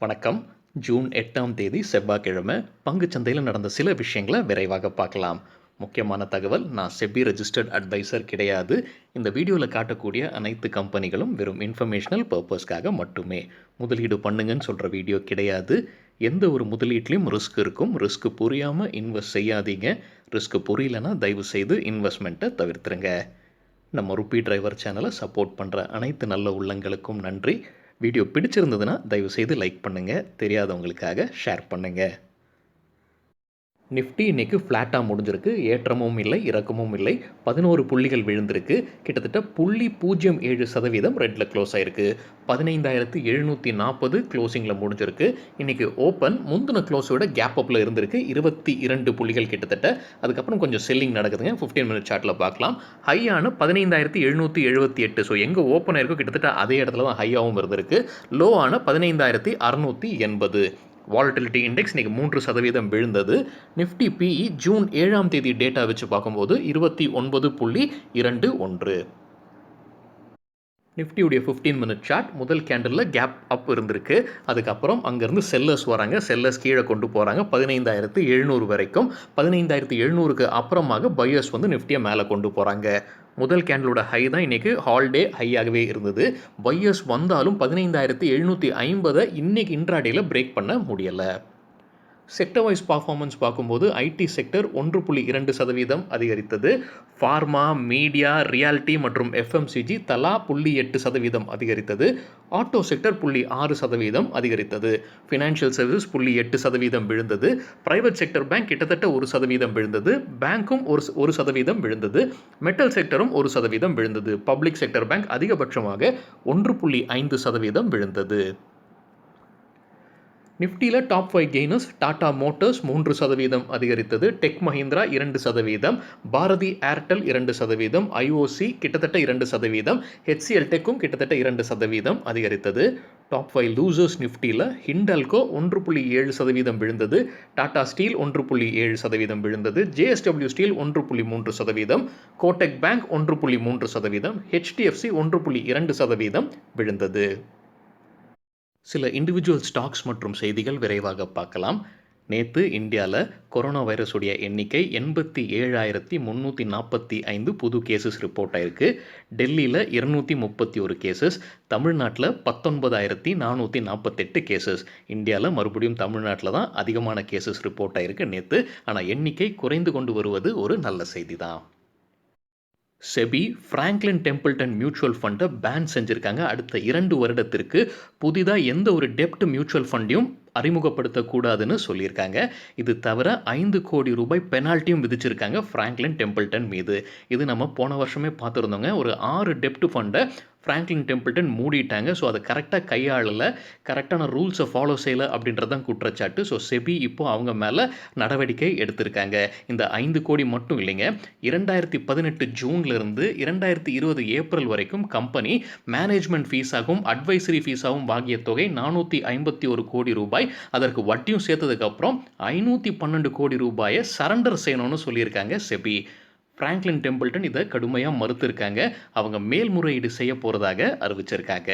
வணக்கம். ஜூன் 8ஆம் தேதி செவ்வாய்க்கிழமை பங்குச்சந்தையில் நடந்த சில விஷயங்களை விரைவாக பார்க்கலாம். முக்கியமான தகவல், நான் செபி ரெஜிஸ்டர்ட் அட்வைசர் கிடையாது. இந்த வீடியோவில் காட்டக்கூடிய அனைத்து கம்பெனிகளும் வெறும் இன்ஃபர்மேஷனல் பர்பஸ்க்காக மட்டுமே. முதலீடு பண்ணுங்கன்னு சொல்கிற வீடியோ கிடையாது. எந்த ஒரு முதலீட்லையும் ரிஸ்க் இருக்கும். ரிஸ்க் புரியாமல் இன்வெஸ்ட் செய்யாதீங்க. ரிஸ்க் புரியலன்னா தயவு செய்து இன்வெஸ்ட்மெண்ட்டை தவிர்த்துருங்க. நம்ம ருப்பி டிரைவர் சேனலை சப்போர்ட் பண்ணுற அனைத்து நல்ல உள்ளங்களுக்கும் நன்றி. வீடியோ பிடிச்சிருந்ததுன்னா தயவுசெய்து லைக் பண்ணுங்கள். தெரியாதவங்களுக்காக ஷேர் பண்ணுங்கள். நிஃப்டி இன்றைக்கி ஃப்ளாட்டாக முடிஞ்சிருக்கு. ஏற்றமும் இல்லை, இறக்கமும் இல்லை. 11 புள்ளிகள் விழுந்திருக்கு. கிட்டத்தட்ட 0.07% ரெட்டில் க்ளோஸ் ஆகிருக்கு. 15,740 க்ளோசிங்கில் முடிஞ்சிருக்கு. இன்றைக்கி ஓப்பன் முந்தின க்ளோஸோட கேப் அப்பில் இருந்திருக்கு. 22 புள்ளிகள் கிட்டத்தட்ட. அதுக்கப்புறம் கொஞ்சம் செல்லிங் நடக்குதுங்க. 15 மினிட் சார்ட்டில் பார்க்கலாம். ஹையான 15,778. ஸோ எங்கே ஓப்பன் ஆயிருக்கோ கிட்டத்தட்ட அதே இடத்துல தான் ஹையாகவும் இருந்திருக்கு. லோவான 15,680. வாலட்டிலிட்டி இண்டெக்ஸ் இன்றைக்கி 3% விழுந்தது. நிஃப்டி பிஇ ஜூன் 7ஆம் தேதி டேட்டா வச்சு பார்க்கும்போது 29.21. நிஃப்டியுடைய 15 மினிட் சார்ட் முதல் கேண்டலில் கேப் அப் இருந்திருக்கு. அதுக்கப்புறம் அங்கேருந்து செல்லர்ஸ் வராங்க. செல்லர்ஸ் கீழே கொண்டு போகிறாங்க 15,700 வரைக்கும். 15,700க்கு அப்புறமாக பையர்ஸ் நிஃப்டியை மேலே கொண்டு போகிறாங்க. முதல் கேண்டலோட ஹை தான் இன்றைக்கி ஹால்டே ஹையாகவே இருந்தது. பையர்ஸ் வந்தாலும் 15,750 இன்றைக்கி இன்ட்ராடேயில் பிரேக் பண்ண முடியலை. செக்டர் வைஸ் பர்ஃபார்மன்ஸ் பார்க்கும்போது ஐடி செக்டர் 1.2% அதிகரித்தது. ஃபார்மா, மீடியா, ரியாலிட்டி மற்றும் எஃப்எம்சிஜி தலா 0.8% அதிகரித்தது. ஆட்டோ செக்டர் 0.6% அதிகரித்தது. ஃபினான்ஷியல் சர்வீஸ் 0.8% விழுந்தது. பிரைவேட் செக்டர் பேங்க் கிட்டத்தட்ட 1% விழுந்தது. பேங்க்கும் 1% விழுந்தது. மெட்டல் செக்டரும் 1% விழுந்தது. பப்ளிக் செக்டர் பேங்க் அதிகபட்சமாக 1.5% விழுந்தது. நிஃப்டியில் டாப் 5 கெய்னர்ஸ் டாடா மோட்டார்ஸ் 3% அதிகரித்தது. Tech Mahindra 2%, Bharti Airtel 2%, IOC கிட்டத்தட்ட 2%, ஹெச்சிஎல் டெக்கும் கிட்டத்தட்ட 2% அதிகரித்தது. டாப் 5 லூசர்ஸ் நிஃப்டியில் ஹிண்டல்கோ 1.7% விழுந்தது. டாடா ஸ்டீல் 1.7% விழுந்தது. JSW Steel 1.3%, Kotak Bank 1.3%, HDFC 1.2% விழுந்தது. சில இண்டிவிஜுவல் ஸ்டாக்ஸ் மற்றும் செய்திகள் விரைவாக பார்க்கலாம். நேற்று இந்தியாவில் கொரோனா வைரஸுடைய எண்ணிக்கை 87,345 புது கேசஸ் ரிப்போர்ட் ஆயிருக்கு. டெல்லியில் 231 கேசஸ், தமிழ்நாட்டில் 19,448 கேசஸ். இந்தியாவில் மறுபடியும் தமிழ்நாட்டில் தான் அதிகமான கேசஸ் ரிப்போர்ட் ஆயிருக்கு நேற்று. ஆனால் எண்ணிக்கை குறைந்து கொண்டு வருவது ஒரு நல்ல செய்தி தான். செபி ஃப்ராங்க்லின் டெம்பிள்டன் மியூச்சுவல் ஃபண்டை பேன் செஞ்சுருக்காங்க. அடுத்த 2 வருடத்திற்கு புதிதாக எந்த ஒரு டெப்ட் மியூச்சுவல் ஃபண்டையும் அறிமுகப்படுத்தக்கூடாதுன்னு சொல்லியிருக்காங்க. இது தவிர 5 கோடி ரூபாய் பெனால்ட்டியும் விதிச்சிருக்காங்க ஃப்ராங்க்லின் டெம்பிள்டன் மீது. இது நம்ம போன வருஷமே பார்த்துருந்தோங்க. ஒரு 6 டெப்ட் ஃபண்டை ஃப்ராங்க்லின் டெம்பிள்டன் மூடிட்டாங்க. ஸோ அதை கரெக்டாக கையாளலை, கரெக்டான ரூல்ஸை ஃபாலோ செய்யலை அப்படின்றது தான் குற்றச்சாட்டு. ஸோ செபி இப்போ அவங்க மேலே நடவடிக்கை எடுத்திருக்காங்க. இந்த 5 கோடி மட்டும் இல்லைங்க, 2018 ஜூன்லேருந்து 2020 ஏப்ரல் வரைக்கும் கம்பெனி மேனேஜ்மெண்ட் ஃபீஸாகவும் அட்வைசரி ஃபீஸாகவும் வாங்கிய தொகை 451 கோடி ரூபாய். அதற்கு வட்டியும் சேர்த்ததுக்கப்புறம் 512 கோடி ரூபாயை சரண்டர் செய்யணும்னு சொல்லியிருக்காங்க செபி. ஃப்ராங்க்லின் டெம்பிள்டன் இதை கடுமையாக மறுத்திருக்காங்க. அவங்க மேல்முறையீடு செய்ய போகிறதாக அறிவிச்சிருக்காங்க.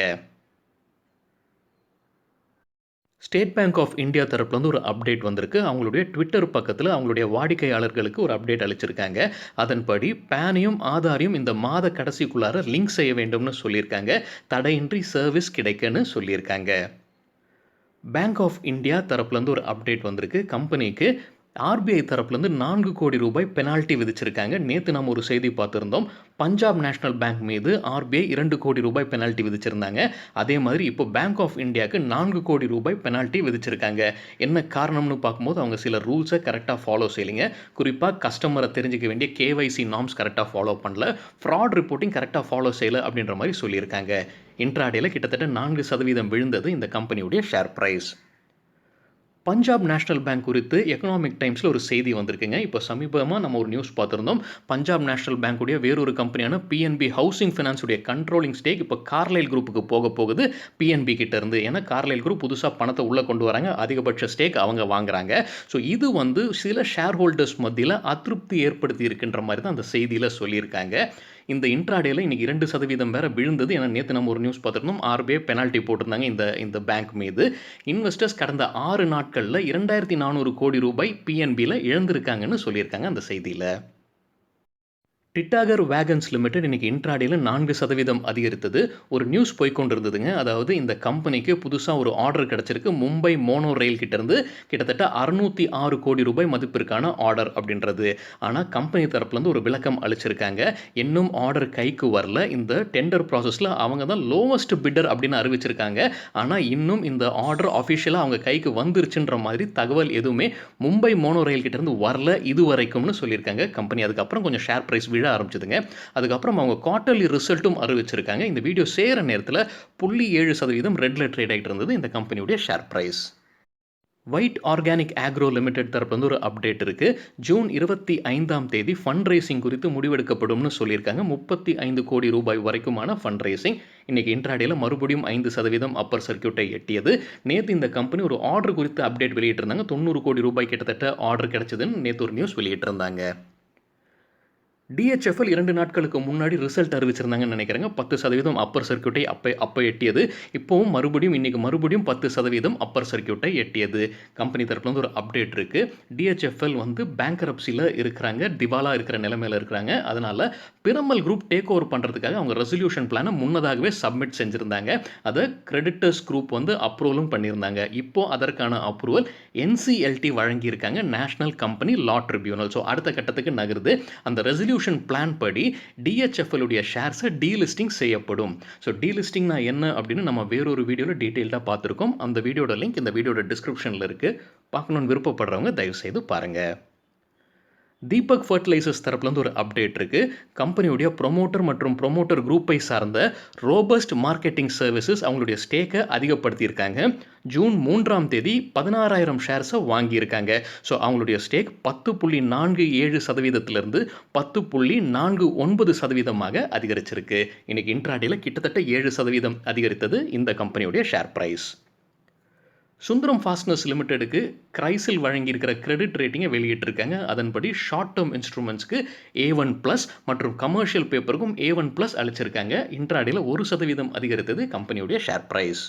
ஸ்டேட் பேங்க் ஆஃப் இந்தியா தரப்புலேருந்து ஒரு அப்டேட் வந்திருக்கு. அவங்களுடைய ட்விட்டர் பக்கத்தில் அவங்களுடைய வாடிக்கையாளர்களுக்கு ஒரு அப்டேட் அளிச்சிருக்காங்க. அதன்படி பேனையும் ஆதாரையும் இந்த மாத கடைசிக்குள்ளார லிங்க் செய்ய வேண்டும்னு சொல்லியிருக்காங்க. தடையின்றி சர்வீஸ் கிடைக்குன்னு சொல்லியிருக்காங்க. பேங்க் ஆஃப் இந்தியா தரப்புலேருந்து ஒரு அப்டேட் வந்திருக்கு. கம்பெனிக்கு ஆர்பிஐ தரப்புலேருந்து 4 கோடி ரூபாய் பெனால்ட்டி விதிச்சிருக்காங்க. நேற்று நம்ம ஒரு செய்தி பார்த்துருந்தோம். பஞ்சாப் நேஷனல் பேங்க் மீது ஆர்பிஐ 2 கோடி ரூபாய் பெனால்ட்டி விதிச்சிருந்தாங்க. அதே மாதிரி இப்போ பேங்க் ஆஃப் இந்தியாவுக்கு 4 கோடி ரூபாய் பெனால்ட்டி விதிச்சிருக்காங்க. என்ன காரணம்னு பார்க்கும்போது அவங்க சில ரூல்ஸை கரெக்டாக ஃபாலோ செய்யலைங்க. குறிப்பாக கஸ்டமரை தெரிஞ்சிக்க வேண்டிய கேவைசி நார்ம்ஸ் கரெக்டாக ஃபாலோ பண்ணல, ஃப்ராட் ரிப்போர்ட்டிங் கரெக்டாக ஃபாலோ செய்யலை அப்படின்ற மாதிரி சொல்லியிருக்காங்க. இன்ட்ராடேல கிட்டத்தட்ட 4% விழுந்தது இந்த கம்பெனியுடைய share price. Punjab National Bank குறித்து எக்கனாமிக் டைம்ஸில் ஒரு செய்தி வந்திருக்குங்க. இப்போ சமீபமாக நம்ம ஒரு நியூஸ் பார்த்துருந்தோம். பஞ்சாப் நேஷனல் பேங்க்குடைய வேறொரு கம்பெனியான பிஎன்பி ஹவுசிங் ஃபினான்ஸுடைய கண்ட்ரோலிங் ஸ்டேக் இப்போ கார்லைல் குரூப்புக்கு போக போகுது பிஎன்பி கிட்டேருந்து. ஏன்னா கார்லைல் குரூப் புதுசாக பணத்தை உள்ளே கொண்டு வராங்க, அதிகபட்ச ஸ்டேக் அவங்க வாங்குறாங்க. ஸோ இது சில ஷேர் ஹோல்டர்ஸ் மத்தியில் அதிருப்தி ஏற்படுத்தி இருக்கின்ற மாதிரி தான் அந்த செய்தியில் சொல்லியிருக்காங்க. இந்த இன்ட்ராடேல இன்னைக்கு 2% வேற விழுந்தது. ஏன்னா நேத்து நம்ம ஒரு நியூஸ் பார்த்திருந்தோம். ஆர்பிஐ பெனால்டி போட்டிருந்தாங்க இந்த பேங்க் மீது. இன்வெஸ்டர்ஸ் கடந்த 6 நாட்கள்ல 2400 கோடி ரூபாய் பிஎன்பில இழந்திருக்காங்கன்னு சொல்லியிருக்காங்க அந்த செய்தியில. டிட்டாகர் வேகன்ஸ் லிமிடெட் இன்னைக்கு இன்ட்ராடேல 4% அதிகரித்தது. ஒரு நியூஸ் போய்க்கொண்டிருந்ததுங்க. அதாவது இந்த கம்பெனிக்கு புதுசா ஒரு ஆர்டர் கிடைச்சிருக்கு. மும்பை மோனோ ரயில் கிட்ட இருந்து கிட்டத்தட்ட 606 கோடி ரூபாய் மதிப்பிற்கான ஆர்டர் அப்படின்றது. ஆனா கம்பெனி தரப்புல இருந்து ஒரு விளக்கம் அளிச்சிருக்காங்க. இன்னும் ஆர்டர் கைக்கு வரல. இந்த டெண்டர் ப்ராசஸ்ல அவங்க தான் லோவஸ்ட் பிட்டர் அப்படின்னு அறிவிச்சிருக்காங்க. ஆனா இன்னும் இந்த ஆர்டர் ஆஃபிஷியலா அவங்க கைக்கு வந்துருச்சுன்ற மாதிரி தகவல் எதுவுமே மும்பை மோனோ ரயில் கிட்ட இருந்து வரல இதுவரைக்கும்னு சொல்லியிருக்காங்க கம்பெனி. அதுக்கப்புறம் கொஞ்சம் ஷேர் பிரைஸ் விழ ஆரம்பிச்சதுங்க. அதுக்கப்புறம் அவங்க குவார்ட்டர்லி ரிசல்ட்டும் அறிவிச்சிருக்காங்க. இந்த வீடியோ சேர நேரத்தில் 0.7% ரெட்ல ட்ரேட் ஆகிட்டு இருந்தது இந்த கம்பெனியுடைய share price. White Organic Agro Limited தரப்புலேருந்து ஒரு அப்டேட் இருக்குது. ஜூன் 25ஆம் தேதி ஃபண்ட் ரைசிங் குறித்து முடிவெடுக்கப்படும்னு சொல்லியிருக்காங்க. 35 கோடி ரூபாய் வரைக்குமான ஃபண்ட் ரைசிங். இன்றைக்கி இன்ட்ராடேல மறுபடியும் 5% அப்பர் சர்க்கியூட்டை எட்டியது. நேற்று இந்த கம்பெனி ஒரு ஆர்டர் குறித்து அப்டேட் வெளியிட்டிருந்தாங்க. 90 கோடி ரூபாய் கிட்டத்தட்ட ஆர்டர் கிடைச்சதுன்னு நேற்று ஒரு நியூஸ் வெளியிட்டிருந்தாங்க. டிஹெச்எஃப்எல் 2 நாட்களுக்கு முன்னாடி ரிசல்ட் அறிவிச்சிருந்தாங்கன்னு நினைக்கிறேங்க. 10% அப்பர் சர்க்கியூட்டை அப்போ எட்டியது. இப்போவும் இன்னைக்கு மறுபடியும் 10% அப்பர் சர்க்கியூட்டை எட்டியது. கம்பெனி தரப்புல வந்து ஒரு அப்டேட் இருக்கு. டிஹெச்எஃப்எல் வந்து பேங்க்ரப்சியில் இருக்கிறாங்க, திவாலா இருக்கிற நிலைமையில் இருக்கிறாங்க. அதனால பிரமல் குரூப் டேக் ஓவர் பண்ணுறதுக்காக அவங்க ரெசல்யூஷன் பிளானை முன்னதாகவே சப்மிட் செஞ்சுருந்தாங்க. அதை கிரெடிட்டர்ஸ் குரூப் வந்து அப்ரூவலும் பண்ணியிருந்தாங்க. இப்போ அதற்கான அப்ரூவல் என்சிஎல்டி வழங்கியிருக்காங்க, National Company Law Tribunal. So அடுத்த கட்டத்துக்கு நகருது. அந்த ரெசல்யூஷன் பிளான் படி DHFL உடைய ஷேர்ஸை டீலிஸ்டிங் செய்யப்படும். ஸோ டீலிஸ்டிங்னா என்ன அப்படின்னு நம்ம வேறொரு வீடியோவில் டீட்டெயில்டாக பார்த்துருக்கோம். அந்த வீடியோட லிங்க் இந்த வீடியோட டிஸ்கிரிப்ஷனில் இருக்குது. பார்க்கணுன்னு விருப்பப்படுறவங்க தயவுசெய்து பாருங்கள். தீபக் ஃபர்டிலைசர்ஸ் தரப்புலேருந்து ஒரு அப்டேட் இருக்குது. கம்பெனியுடைய ப்ரொமோட்டர் மற்றும் ப்ரொமோட்டர் குரூப்பை சார்ந்த ரோபஸ்ட் மார்க்கெட்டிங் சர்வீசஸ் அவங்களுடைய ஸ்டேக்கை அதிகப்படுத்தியிருக்காங்க. ஜூன் 3ஆம் தேதி 16,000 ஷேர்ஸை வாங்கியிருக்காங்க. ஸோ அவங்களுடைய ஸ்டேக் 10.47%லிருந்து 10.49% அதிகரிச்சிருக்கு. இன்னைக்கு இன்ட்ராடேல கிட்டத்தட்ட 7% அதிகரித்தது இந்த கம்பெனியுடைய share price. Sundaram ஃபாஸ்ட்னர்ஸ் லிமிடெடுக்கு Crisil வழங்கியிருக்கிற credit ரேட்டிங்கை வெளியிட்டிருக்காங்க. அதன்படி ஷார்ட் டேர்ம் இன்ஸ்ட்ருமெண்ட்ஸ்க்கு A1+ மற்றும் கமர்ஷியல் பேப்பருக்கும் A1+ அளிச்சிருக்காங்க. இன்ட்ராடேல 1% அதிகரித்தது கம்பெனியுடைய ஷேர் பிரைஸ்.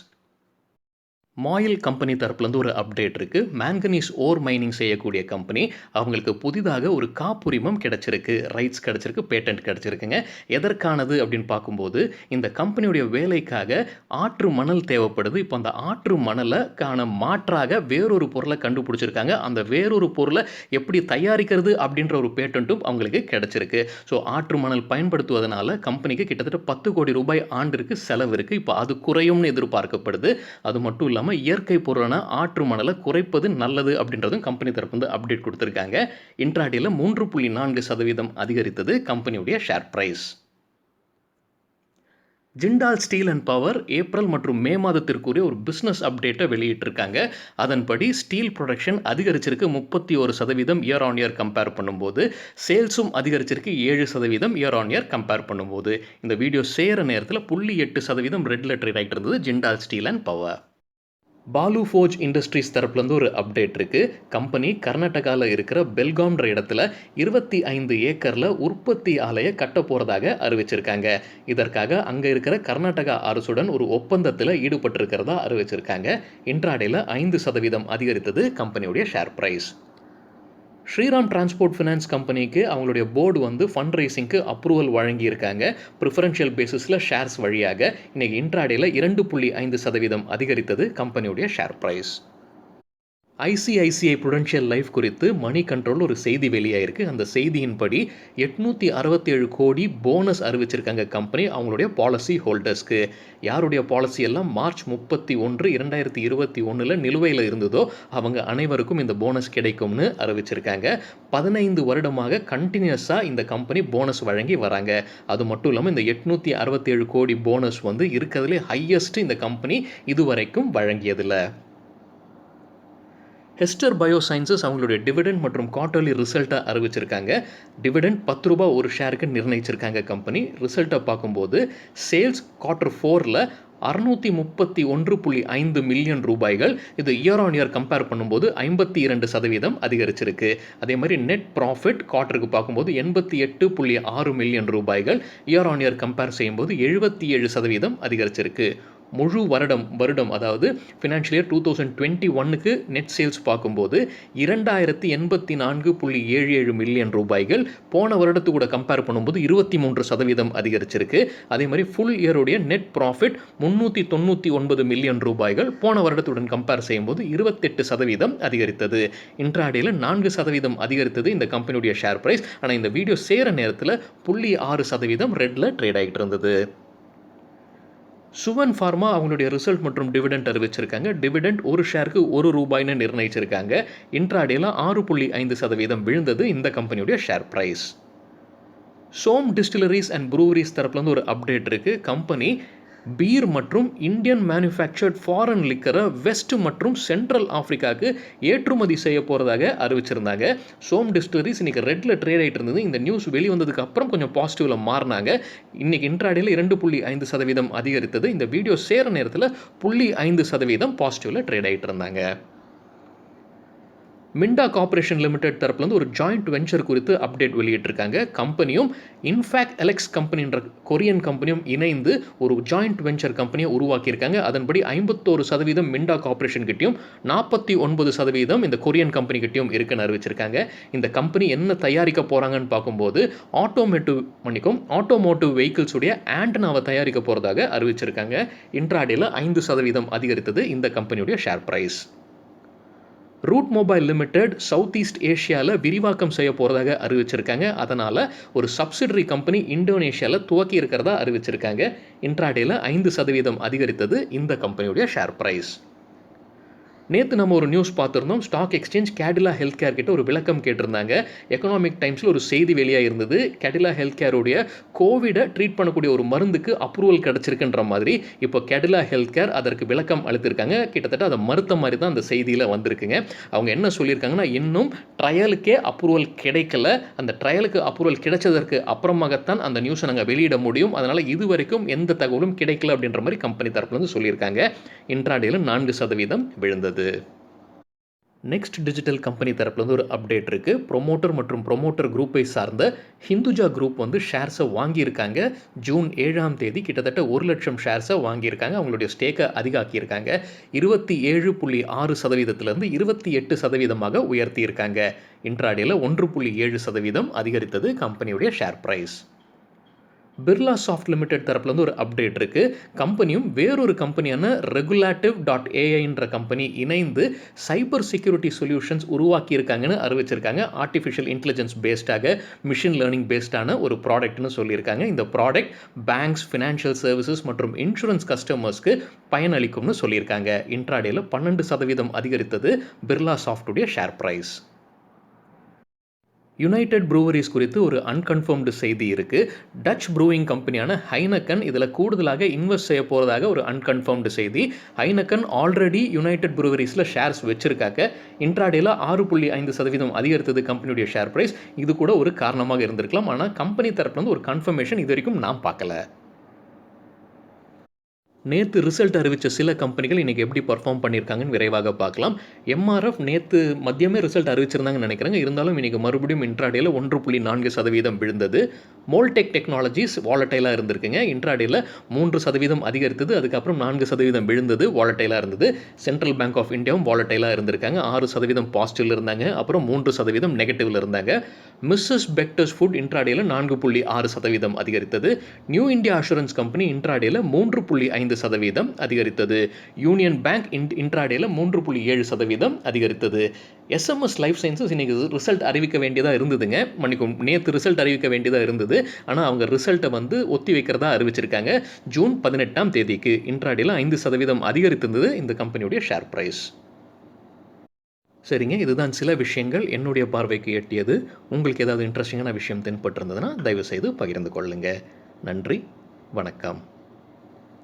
மாயில் கம்பெனி தரப்புலேருந்து ஒரு அப்டேட் இருக்குது. மேங்கனீஸ் ஓர் மைனிங் செய்யக்கூடிய கம்பெனி, அவங்களுக்கு புதிதாக ஒரு காப்புரிமம் கிடைச்சிருக்கு, ரைட்ஸ் கிடைச்சிருக்கு, பேட்டன்ட் கிடைச்சிருக்குங்க. எதற்கானது அப்படின்னு பார்க்கும்போது இந்த கம்பெனியுடைய வேலைக்காக ஆற்று மணல் தேவைப்படுது. இப்போ அந்த ஆற்று மணலுக்கான மாற்றாக வேறொரு பொருளை கண்டுபிடிச்சிருக்காங்க. அந்த வேறொரு பொருளை எப்படி தயாரிக்கிறது அப்படின்ற ஒரு பேட்டன்ட்டும் அவங்களுக்கு கிடைச்சிருக்கு. ஸோ ஆற்று மணல் பயன்படுத்துவதனால கம்பெனிக்கு கிட்டத்தட்ட 10 கோடி ரூபாய் ஆண்டிற்கு செலவு இருக்குது. இப்போ அது குறையும்னு எதிர்பார்க்கப்படுது. அது மட்டும் இல்லாமல் இயற்கை பொருளான ஆற்று மணலை குறைப்பது நல்லது அப்படின்றதும் கம்பெனி தரப்பு வந்து அப்டேட் கொடுத்துருக்காங்க. இன்ட்ராடேல 3.4% அதிகரித்தது கம்பெனியுடைய share price. Jindal Steel and Power April மற்றும் மே மாதத்திற்குரிய ஒரு பிஸ்னஸ் அப்டேட்டை வெளியிட்டிருக்காங்க. அதன்படி ஸ்டீல் ப்ரொடக்ஷன் அதிகரிச்சிருக்கு 31% இயர் ஆன் இயர் கம்பேர் பண்ணும்போது. சேல்ஸும் அதிகரிச்சிருக்கு 7% இயர் ஆன் இயர் கம்பேர் பண்ணும்போது. இந்த வீடியோ சேர நேரத்தில் 0.8% ரெட்ல ட்ரேட் ஆகிட்டு இருந்தது ஜிண்டால் ஸ்டீல் அண்ட் பவர். பாலு ஃபோர்ஜ் இண்டஸ்ட்ரீஸ் தரப்புலேருந்து ஒரு அப்டேட் இருக்குது. கம்பெனி கர்நாடகாவில் இருக்கிற பெல்காம்ன்ற இடத்துல 25 ஏக்கரில் உற்பத்தி ஆலையை கட்ட போகிறதாக அறிவிச்சிருக்காங்க. இதற்காக அங்கே இருக்கிற கர்நாடகா அரசுடன் ஒரு ஒப்பந்தத்தில் ஈடுபட்டிருக்கிறதா அறிவிச்சிருக்காங்க. இன்ட்ராடேல 5% அதிகரித்தது கம்பெனியுடைய share price. Shriram Transport Finance கம்பெனிக்கு அவங்களுடைய போர்டு வந்து ஃபண்ட் ரைசிங்க்கு அப்ரூவல் வழங்கியிருக்காங்க. ப்ரிஃபரன்ஷியல் பேசிஸில் ஷேர்ஸ் வழியாக இன்னைக்கு இன்ட்ராடேல 2.5% அதிகரித்தது கம்பெனியுடைய share price. ICICI Prudential Life குறித்து மணி கண்ட்ரோல் ஒரு செய்தி வெளியாயிருக்கு. அந்த செய்தியின்படி 867 கோடி போனஸ் அறிவிச்சிருக்காங்க கம்பெனி அவங்களுடைய பாலிசி ஹோல்டர்ஸ்க்கு. யாருடைய பாலிசி எல்லாம் மார்ச் 31, 2021 நிலுவையில் இருந்ததோ அவங்க அனைவருக்கும் இந்த போனஸ் கிடைக்கும்னு அறிவிச்சிருக்காங்க. 15 வருடமாக கண்டினியூஸாக இந்த கம்பெனி போனஸ் வழங்கி வராங்க. அது மட்டும் இல்லாமல் இந்த 867 கோடி போனஸ் வந்து இருக்கிறதுலே ஹையஸ்ட் இந்த கம்பெனி இதுவரைக்கும் வழங்கியதில்லை. ஹெஸ்டர் பயோசைன்சஸ் அவங்களுடைய டிவிடெண்ட் மற்றும் குவார்ட்டர்லி ரிசல்ட்டை அறிவிச்சிருக்காங்க. டிவிடெண்ட் 10 ரூபாய் ஒரு ஷேருக்கு நிர்ணயிச்சிருக்காங்க கம்பெனி. ரிசல்ட்டை பார்க்கும்போது சேல்ஸ் Q4 631.5 மில்லியன் ரூபாய்கள். இது இயர் ஆன் இயர் கம்பேர் பண்ணும்போது 52% அதிகரிச்சிருக்கு. அதே மாதிரி நெட் ப்ராஃபிட் குவார்ட்டருக்கு பார்க்கும்போது 88.6 மில்லியன் ரூபாய்கள். இயர் ஆன் இயர் கம்பேர் செய்யும்போது 77% அதிகரிச்சிருக்கு. முழு வருடம் அதாவது ஃபினான்ஷியல் இயர் 2021க்கு நெட் சேல்ஸ் பார்க்கும்போது 2084.77 மில்லியன் ரூபாய்கள். போன வருடத்து கூட கம்பேர் பண்ணும்போது 23% அதிகரிச்சிருக்கு. அதே மாதிரி ஃபுல் இயருடைய நெட் ப்ராஃபிட் 399 மில்லியன் ரூபாய்கள். போன வருடத்துடன் கம்பேர் செய்யும்போது 28% அதிகரித்தது. இன்ட்ராடேல 4% அதிகரித்தது இந்த கம்பெனியுடைய ஷேர் பிரைஸ். ஆனால் இந்த வீடியோ சேர நேரத்தில் 0.6% ரெட்ல ட்ரேட் ஆகிட்டு இருந்தது. சுவன் ஃபார்மா அவங்களுடைய ரிசல்ட் மற்றும் டிவிடெண்ட் அறிவிச்சிருக்காங்க. டிவிடெண்ட் ஒரு ஷேருக்கு ₹1 நிர்ணயிச்சிருக்காங்க. இன்ட்ராடேல 6.5% விழுந்தது இந்த கம்பெனியுடைய share price. Som Distilleries and Breweries தரப்புலேருந்து ஒரு அப்டேட் இருக்குது. கம்பெனி பீர் மற்றும் இந்தியன் மேனுஃபேக்சர்ட் ஃபாரின் லிக்கரை வெஸ்ட் மற்றும் சென்ட்ரல் ஆஃப்ரிக்காவுக்கு ஏற்றுமதி செய்ய போகிறதாக அறிவிச்சிருந்தாங்க. சோம் டிஸ்டிலரிஸ் இன்றைக்கி ரெட்டில் ட்ரேட் ஆகிட்டு இருந்தது. இந்த நியூஸ் வெளிவந்ததுக்கு அப்புறம் கொஞ்சம் பாசிட்டிவில் மாறினாங்க. இன்றைக்கி இன்ட்ராடேல 2.5% அதிகரித்தது. இந்த வீடியோ சேர நேரத்தில் 0.5% பாசிட்டிவில் ட்ரேட் ஆகிட்டு இருந்தாங்க. மிண்டா கார்ப்பரேஷன் லிமிடெட் தரப்புலேருந்து ஒரு ஜாயிண்ட் வெஞ்சர் குறித்து அப்டேட் வெளியிட்டிருக்காங்க. கம்பெனியும் இன்ஃபேக்ட் எலெக்ஸ் கம்பெனின்ற கொரியன் கம்பெனியும் இணைந்து ஒரு ஜாயிண்ட் வெஞ்சர் கம்பெனியை உருவாக்கியிருக்காங்க. அதன்படி 51% மிண்டா கார்ப்பரேஷன் கிட்டையும் 49% இந்த கொரியன் கம்பெனி கிட்டையும் இருக்குன்னு அறிவிச்சிருக்காங்க. இந்த கம்பெனி என்ன தயாரிக்க போகிறாங்கன்னு பார்க்கும்போது ஆட்டோமோட்டிவ் வெஹிக்கிள்ஸ் உடைய ஆண்டனாவை தயாரிக்க போகிறதாக அறிவிச்சிருக்காங்க. இன்ட்ராடேல 5% அதிகரித்தது இந்த கம்பெனியுடைய share price. Route Mobile Limited South East ஏஷியாவில் விரிவாக்கம் செய்ய போகிறதாக அறிவிச்சிருக்காங்க. அதனால் ஒரு சப்சிடரி கம்பெனி இந்தோனேஷியாவில் துவக்கி இருக்கிறதா அறிவிச்சிருக்காங்க. இன்ட்ராடேல 5% அதிகரித்தது இந்த கம்பெனியுடைய ஷேர் பிரைஸ். நேற்று நம்ம ஒரு நியூஸ் பார்த்துருந்தோம். Stock exchange Cadila health care கிட்ட ஒரு விளக்கம் கேட்டிருந்தாங்க. எக்கனாமிக் டைம்ஸில் ஒரு செய்தி வெளியாக இருந்தது. கேடிலா ஹெல்த் கேருடைய கோவிடை ட்ரீட் பண்ணக்கூடிய ஒரு மருந்துக்கு அப்ரூவல் கிடச்சிருக்குன்ற மாதிரி இப்போ கேடிலா ஹெல்த் கேர் அதற்கு விளக்கம் அளித்திருக்காங்க. கிட்டத்தட்ட அதை மறுத்த மாதிரி தான் அந்த செய்தியில் வந்திருக்குங்க. அவங்க என்ன சொல்லியிருக்காங்கன்னா, இன்னும் ட்ரையலுக்கே அப்ரூவல் கிடைக்கல. அந்த ட்ரையலுக்கு அப்ரூவல் கிடைச்சதற்கு அப்புறமாகத்தான் அந்த நியூஸை நாங்கள் வெளியிட முடியும். அதனால் இது வரைக்கும் எந்த தகவலும் கிடைக்கல அப்படின்ற மாதிரி கம்பெனி தரப்புலேருந்து சொல்லியிருக்காங்க. இன்ட்ராடேல 4% விழுந்தது. நெக்ஸ்ட் டிஜிட்டல் கம்பெனி தரப்புலேருந்து ஒரு அப்டேட் இருக்குது. ப்ரொமோட்டர் குரூப்பை சார்ந்த ஹிந்துஜா குரூப் ஷேர்ஸை வாங்கியிருக்காங்க. ஜூன் 7 கிட்டத்தட்ட 1 லட்சம் ஷேர்ஸை வாங்கியிருக்காங்க. அவங்களுடைய ஸ்டேக்கை அதிகாக்கியிருக்காங்க. 27.6%லேருந்து 28% உயர்த்தியிருக்காங்க. இன்ட்ராடேல 1.7% அதிகரித்தது கம்பெனியுடைய share price. Birla soft Limited தரப்புலேருந்து ஒரு அப்டேட் இருக்குது. கம்பெனியும் வேறொரு கம்பெனியான ரெகுலேட்டிவ்.ai கம்பெனி இணைந்து சைபர் செக்யூரிட்டி சொல்யூஷன்ஸ் உருவாக்கியிருக்காங்கன்னு அறிவிச்சிருக்காங்க. ஆர்டிஃபிஷியல் இன்டெலிஜென்ஸ் பேஸ்டாக மிஷின் லேர்னிங் பேஸ்டான ஒரு ப்ராடக்ட்னு சொல்லியிருக்காங்க. இந்த ப்ராடக்ட் பேங்க்ஸ், ஃபினான்ஷியல் சர்வீசஸ் மற்றும் இன்சூரன்ஸ் கஸ்டமர்ஸ்க்கு பயனளிக்கும்னு சொல்லியிருக்காங்க. இன்ட்ராடேல 12% அதிகரித்தது பிர்லா சாஃப்டுடைய ஷேர் பிரைஸ். யுனைடெட் ப்ரூவரிஸ் குறித்து ஒரு அன்கன்ஃபர்ம்டு செய்தி இருக்குது. டச் ப்ரூவிங் கம்பெனியான ஹைனக்கன் இதில் கூடுதலாக இன்வெஸ்ட் செய்ய போகிறதாக ஒரு அன்கன்ஃபர்ம்டு செய்தி. ஹைனக்கன் ஆல்ரெடி யுனைடெட் ப்ரூவரிஸில் ஷேர்ஸ் வச்சுருக்காங்க. இன்ட்ராடேல 6.5% அதிகரித்தது கம்பெனியுடைய ஷேர் பிரைஸ். இது கூட ஒரு காரணமாக இருந்திருக்கலாம். ஆனால் கம்பெனி தரப்புலேருந்து ஒரு கன்ஃபர்மேஷன் இது வரைக்கும் நான் பார்க்கல. நேற்று ரிசல்ட் அறிவித்த சில கம்பெனிகள் இன்றைக்கி எப்படி பர்ஃபார்ம் பண்ணியிருக்காங்கன்னு விரைவாக பார்க்கலாம். எம்ஆர்எஃப் நேற்று மதியமே ரிசல்ட் அறிவிச்சிருந்தாங்கன்னு நினைக்கிறாங்க. இருந்தாலும் இன்றைக்கி மறுபடியும் இன்ட்ராடேல 1.4% விழுந்தது. மோல்டெக் டெக்னாலஜிஸ் வாலட்டைலாக இருந்திருக்குங்க. இன்ட்ராடேல 3% அதிகரித்தது. அதுக்கப்புறம் 4% விழுந்தது, வாலட்டைலாக இருந்தது. சென்ட்ரல் பேங்க் ஆஃப் இந்தியாவும் வாலட்டைலாக இருந்திருக்காங்க. 6% பாசிட்டிவில் இருந்தாங்க. அப்புறம் 3% நெகட்டிவில் இருந்தாங்க. மிஸ்ஸஸ் பெக்டர்ஸ் ஃபுட் இன்ட்ராடேல 4.6% அதிகரித்தது. நியூ இந்தியா அஷூரன்ஸ் கம்பெனி இன்ட்ராடேல 3.5% அதிகரித்தது. யூனியன் பேங்க் இன்ட்ராடேல 3.7% அதிகரித்தது. எஸ்எம்எஸ் லைஃப் சயின்சஸ் இன்னைக்கு ரிசல்ட் அறிவிக்க வேண்டியதாக இருந்ததுங்க. நேற்று ரிசல்ட் அறிவிக்க வேண்டியதாக இருந்தது. ஆனால் அவங்க ரிசல்ட்டை ஒத்தி வைக்கிறதா அறிவிச்சிருக்காங்க. ஜூன் 18 இன்ட்ராடேல 5% அதிகரித்திருந்தது இந்த கம்பெனியுடைய ஷேர் பிரைஸ். சரிங்க, இதுதான் சில விஷயங்கள் என்னுடைய பார்வைக்கு எட்டியது. உங்களுக்கு ஏதாவது இன்ட்ரெஸ்டிங்கான விஷயம் தென்பட்டிருந்ததுன்னா தயவுசெய்து பகிர்ந்து கொள்ளுங்கள். நன்றி, வணக்கம்.